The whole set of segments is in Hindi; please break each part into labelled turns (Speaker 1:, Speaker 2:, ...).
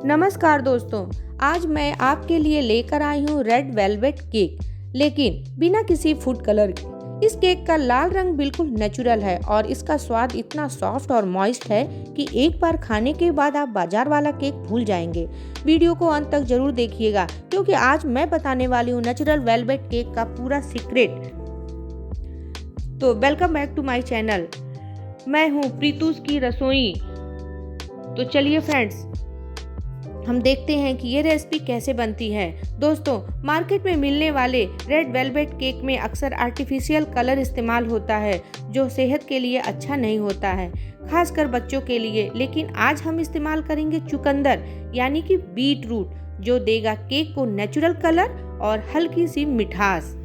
Speaker 1: नमस्कार दोस्तों, आज मैं आपके लिए लेकर आई हूँ रेड वेलवेट केक, लेकिन बिना किसी फूड कलर के। इस केक का लाल रंग बिल्कुल नेचुरल है और इसका स्वाद इतना सॉफ्ट और मॉइस्ट है कि एक बार खाने के बाद आप बाजार वाला केक भूल जाएंगे। वीडियो को अंत तक जरूर देखिएगा क्योंकि आज मैं बताने वाली हूँ नेचुरल वेलवेट केक का पूरा सीक्रेट। तो welcome back to my channel. मैं हूँ प्रीतूस की रसोई। तो चलिए फ्रेंड्स, हम देखते हैं कि ये रेसिपी कैसे बनती है। दोस्तों, मार्केट में मिलने वाले रेड वेलवेट केक में अक्सर आर्टिफिशियल कलर इस्तेमाल होता है जो सेहत के लिए अच्छा नहीं होता है, खासकर बच्चों के लिए। लेकिन आज हम इस्तेमाल करेंगे चुकंदर यानी कि बीट रूट, जो देगा केक को नेचुरल कलर और हल्की सी मिठास।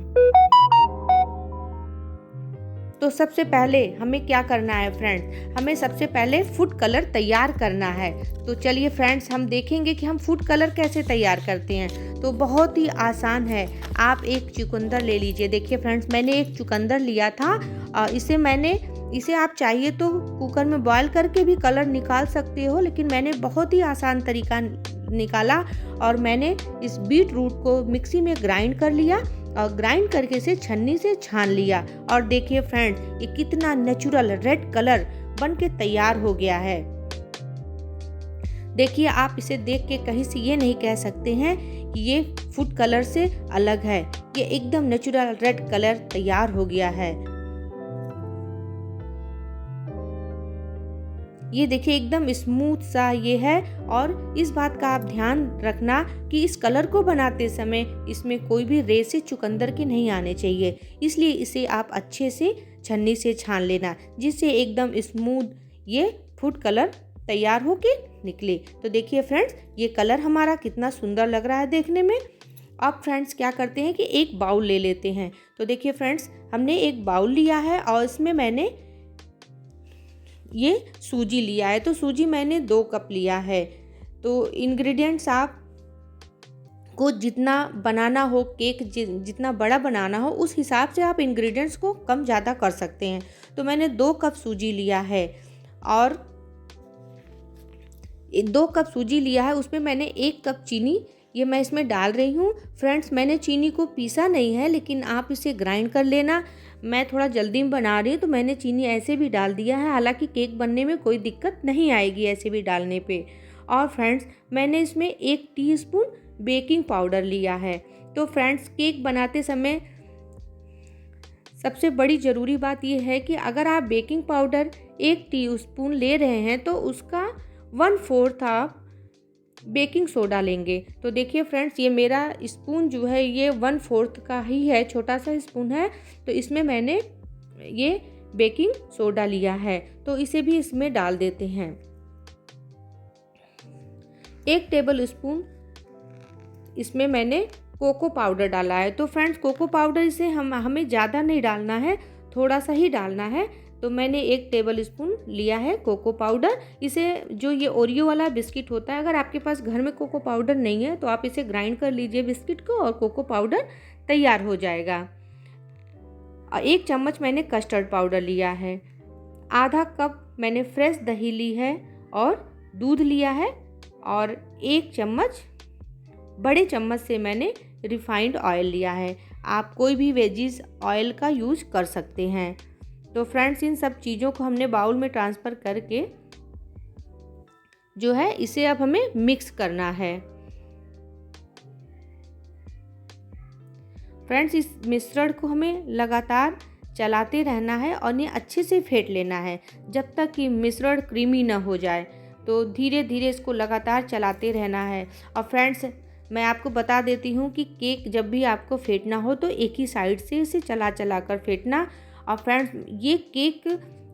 Speaker 1: तो सबसे पहले हमें क्या करना है फ्रेंड्स, हमें सबसे पहले फूड कलर तैयार करना है। तो चलिए फ्रेंड्स, हम देखेंगे कि हम फूड कलर कैसे तैयार करते हैं। तो बहुत ही आसान है। आप एक चुकंदर ले लीजिए। देखिए फ्रेंड्स, मैंने एक चुकंदर लिया था और इसे आप चाहिए तो कुकर में बॉयल करके भी कलर निकाल सकते हो, लेकिन मैंने बहुत ही आसान तरीका निकाला और मैंने इस बीट रूट को मिक्सी में ग्राइंड कर लिया और ग्राइंड करके इसे छन्नी से छान लिया। और देखिए फ्रेंड्स, ये कितना नेचुरल रेड कलर बन के तैयार हो गया है। देखिए, आप इसे देख के कहीं से ये नहीं कह सकते हैं कि ये फूड कलर से अलग है। ये एकदम नेचुरल रेड कलर तैयार हो गया है। ये देखिए एकदम स्मूथ सा ये है। और इस बात का आप ध्यान रखना कि इस कलर को बनाते समय इसमें कोई भी रेसे चुकंदर के नहीं आने चाहिए, इसलिए इसे आप अच्छे से छन्नी से छान लेना, जिससे एकदम स्मूथ ये फूड कलर तैयार होके निकले। तो देखिए फ्रेंड्स, ये कलर हमारा कितना सुंदर लग रहा है देखने में। अब फ्रेंड्स क्या करते हैं कि एक बाउल ले लेते हैं। तो देखिए फ्रेंड्स, हमने एक बाउल लिया है और इसमें मैंने ये सूजी लिया है। तो सूजी मैंने 2 कप लिया है। तो इंग्रेडिएंट्स आप को जितना बनाना हो, केक जितना बड़ा बनाना हो, उस हिसाब से आप इंग्रेडिएंट्स को कम ज़्यादा कर सकते हैं। तो मैंने 2 कप सूजी लिया है और 2 कप सूजी लिया है, उसमें मैंने 1 कप चीनी ये मैं इसमें डाल रही हूँ। फ्रेंड्स, मैंने चीनी को पीसा नहीं है, लेकिन आप इसे ग्राइंड कर लेना। मैं थोड़ा जल्दी में बना रही हूँ तो मैंने चीनी ऐसे भी डाल दिया है। हालांकि केक बनने में कोई दिक्कत नहीं आएगी ऐसे भी डालने पे। और फ्रेंड्स, मैंने इसमें 1 टीस्पून बेकिंग पाउडर लिया है। तो फ्रेंड्स, केक बनाते समय सबसे बड़ी ज़रूरी बात यह है कि अगर आप बेकिंग पाउडर 1 टीस्पून ले रहे हैं तो उसका 1/4 आप बेकिंग सोडा लेंगे। तो देखिए फ्रेंड्स, ये मेरा स्पून जो है ये 1/4 का ही है, छोटा सा स्पून है। तो इसमें मैंने ये बेकिंग सोडा लिया है, तो इसे भी इसमें डाल देते हैं। 1 टेबल स्पून इसमें मैंने कोको पाउडर डाला है। तो फ्रेंड्स, कोको पाउडर इसे हमें ज़्यादा नहीं डालना है, थोड़ा सा ही डालना है। तो मैंने 1 टेबल स्पून लिया है कोको पाउडर। इसे जो ये ओरियो वाला बिस्किट होता है, अगर आपके पास घर में कोको पाउडर नहीं है तो आप इसे ग्राइंड कर लीजिए बिस्किट को और कोको पाउडर तैयार हो जाएगा। और 1 चम्मच मैंने कस्टर्ड पाउडर लिया है। आधा कप मैंने फ्रेश दही ली है और दूध लिया है। और 1 चम्मच बड़े चम्मच से मैंने रिफाइंड ऑयल लिया है। आप कोई भी वेजिस ऑयल का यूज कर सकते हैं। तो फ्रेंड्स, इन सब चीज़ों को हमने बाउल में ट्रांसफ़र करके जो है इसे अब हमें मिक्स करना है। फ्रेंड्स, इस मिश्रण को हमें लगातार चलाते रहना है और ये अच्छे से फेंट लेना है जब तक कि मिश्रण क्रीमी ना हो जाए। तो धीरे धीरे इसको लगातार चलाते रहना है। और फ्रेंड्स, मैं आपको बता देती हूँ कि केक जब भी आपको फेंटना हो तो एक ही साइड से इसे चला चला कर फेंटना। और फ्रेंड्स, ये केक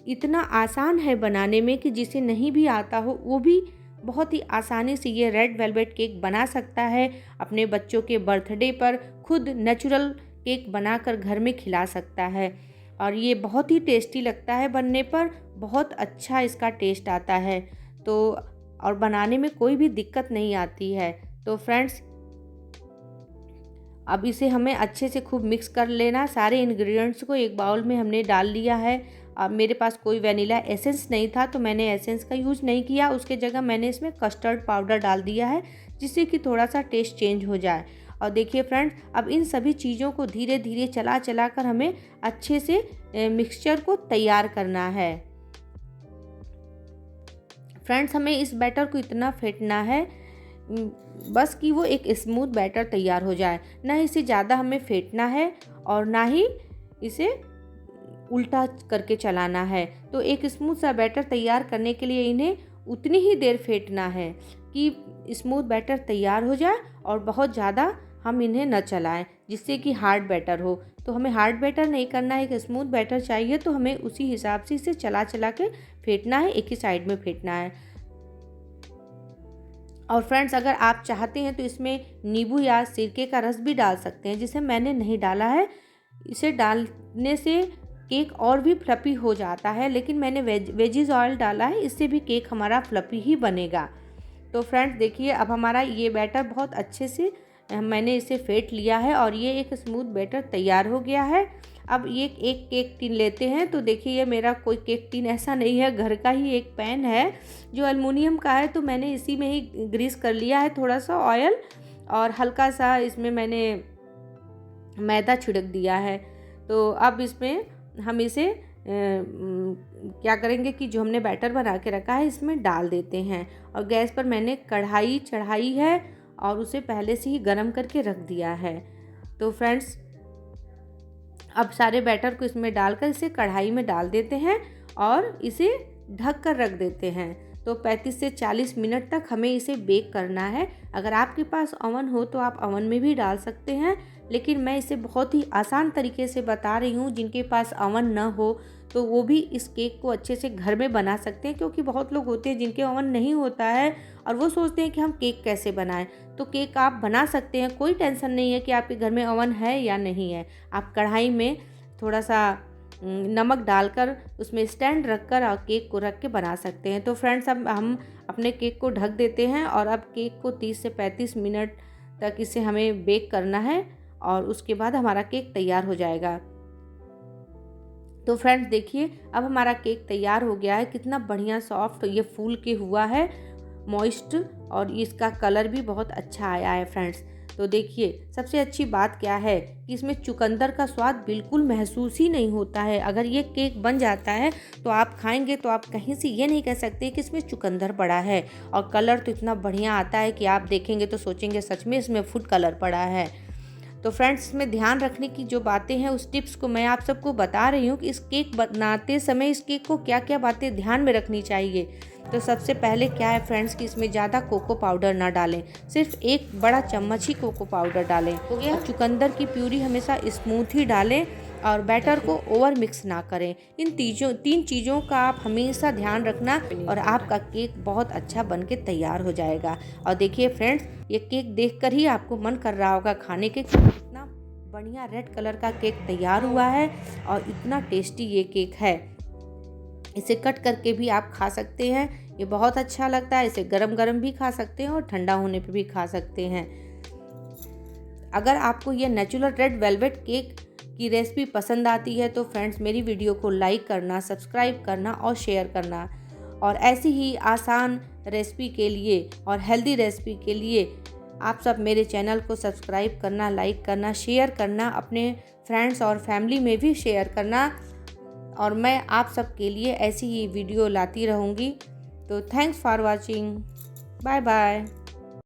Speaker 1: इतना आसान है बनाने में कि जिसे नहीं भी आता हो वो भी बहुत ही आसानी से ये रेड वेलवेट केक बना सकता है। अपने बच्चों के बर्थडे पर खुद नेचुरल केक बनाकर घर में खिला सकता है। और ये बहुत ही टेस्टी लगता है बनने पर, बहुत अच्छा इसका टेस्ट आता है। तो और बनाने में कोई भी दिक्कत नहीं आती है। तो फ्रेंड्स, अब इसे हमें अच्छे से खूब मिक्स कर लेना। सारे इंग्रेडिएंट्स को एक बाउल में हमने डाल लिया है अब मेरे पास कोई वनीला एसेंस नहीं था तो मैंने एसेंस का यूज़ नहीं किया, उसके जगह मैंने इसमें कस्टर्ड पाउडर डाल दिया है जिससे कि थोड़ा सा टेस्ट चेंज हो जाए। और देखिए फ्रेंड्स, अब इन सभी चीज़ों को धीरे धीरे चला चला कर हमें अच्छे से मिक्सचर को तैयार करना है। फ्रेंड्स, हमें इस बैटर को इतना फेंटना है बस कि वो एक स्मूथ बैटर तैयार हो जाए, ना इसे ज़्यादा हमें फेंटना है और ना ही इसे उल्टा करके चलाना है। तो एक स्मूथ सा बैटर तैयार करने के लिए इन्हें उतनी ही देर फेंटना है कि स्मूथ बैटर तैयार हो जाए और बहुत ज़्यादा हम इन्हें न चलाएं जिससे कि हार्ड बैटर हो। तो हमें हार्ड बैटर नहीं करना है, एक स्मूथ बैटर चाहिए, तो हमें उसी हिसाब से इसे चला चला के फेंटना है, एक ही साइड में फेंटना है। और फ्रेंड्स, अगर आप चाहते हैं तो इसमें नींबू या सिरके का रस भी डाल सकते हैं, जिसे मैंने नहीं डाला है। इसे डालने से केक और भी फ्लफ़ी हो जाता है, लेकिन मैंने वेजिज़ ऑयल डाला है, इससे भी केक हमारा फ्लफ़ी ही बनेगा। तो फ्रेंड्स देखिए, अब हमारा ये बैटर बहुत अच्छे से मैंने इसे फेंट लिया है और ये एक स्मूथ बैटर तैयार हो गया है। अब ये एक केक टिन लेते हैं। तो देखिए, ये मेरा कोई केक टिन ऐसा नहीं है, घर का ही एक पैन है जो एल्युमिनियम का है। तो मैंने इसी में ही ग्रीस कर लिया है थोड़ा सा ऑयल, और हल्का सा इसमें मैंने मैदा छिड़क दिया है। तो अब इसमें हम इसे क्या करेंगे कि जो हमने बैटर बना के रखा है इसमें डाल देते हैं। और गैस पर मैंने कढ़ाई चढ़ाई है और उसे पहले से ही गरम करके रख दिया है। तो फ्रेंड्स, अब सारे बैटर को इसमें डालकर इसे कढ़ाई में डाल देते हैं और इसे ढक कर रख देते हैं। तो 35 से 40 मिनट तक हमें इसे बेक करना है। अगर आपके पास ओवन हो तो आप ओवन में भी डाल सकते हैं, लेकिन मैं इसे बहुत ही आसान तरीके से बता रही हूँ। जिनके पास ओवन न हो तो वो भी इस केक को अच्छे से घर में बना सकते हैं, क्योंकि बहुत लोग होते हैं जिनके ओवन नहीं होता है और वो सोचते हैं कि हम केक कैसे बनाएं। तो केक आप बना सकते हैं, कोई टेंशन नहीं है कि आपके घर में ओवन है या नहीं है। आप कढ़ाई में थोड़ा सा नमक डालकर उसमें स्टैंड रखकर और केक को रख के बना सकते हैं। तो फ्रेंड्स, अब हम अपने केक को ढक देते हैं और अब केक को 30 से 35 मिनट तक इसे हमें बेक करना है और उसके बाद हमारा केक तैयार हो जाएगा। तो फ्रेंड्स देखिए, अब हमारा केक तैयार हो गया है। कितना बढ़िया सॉफ्ट ये फूल के हुआ है, मॉइस्ट, और इसका कलर भी बहुत अच्छा आया है फ्रेंड्स। तो देखिए, सबसे अच्छी बात क्या है कि इसमें चुकंदर का स्वाद बिल्कुल महसूस ही नहीं होता है। अगर ये केक बन जाता है तो आप खाएंगे तो आप कहीं से ये नहीं कह सकते कि इसमें चुकंदर पड़ा है। और कलर तो इतना बढ़िया आता है कि आप देखेंगे तो सोचेंगे सच में इसमें फूड कलर पड़ा है। तो फ्रेंड्स, इसमें ध्यान रखने की जो बातें हैं उस टिप्स को मैं आप सबको बता रही हूँ कि इस केक बनाते समय इस केक को क्या क्या बातें ध्यान में रखनी चाहिए। तो सबसे पहले क्या है फ्रेंड्स कि इसमें ज़्यादा कोको पाउडर ना डालें, सिर्फ एक बड़ा चम्मच ही कोको पाउडर डालें। और चुकंदर की प्यूरी हमेशा स्मूथ ही डालें और बैटर को ओवर मिक्स ना करें। इन तीन चीज़ों का आप हमेशा ध्यान रखना और आपका केक बहुत अच्छा बन के तैयार हो जाएगा। और देखिए फ्रेंड्स, ये केक देखकर ही आपको मन कर रहा होगा खाने के, इतना बढ़िया रेड कलर का केक तैयार हुआ है और इतना टेस्टी ये केक है। इसे कट करके भी आप खा सकते हैं, ये बहुत अच्छा लगता है। इसे गरम गरम भी खा सकते हैं और ठंडा होने पे भी खा सकते हैं। अगर आपको ये नेचुरल रेड वेलवेट केक की रेसिपी पसंद आती है तो फ्रेंड्स मेरी वीडियो को लाइक करना, सब्सक्राइब करना और शेयर करना। और ऐसी ही आसान रेसिपी के लिए और हेल्दी रेसिपी के लिए आप सब मेरे चैनल को सब्सक्राइब करना, लाइक करना, शेयर करना, अपने फ्रेंड्स और फैमिली में भी शेयर करना। और मैं आप सब के लिए ऐसी ही वीडियो लाती रहूँगी। तो thanks for watching, bye bye.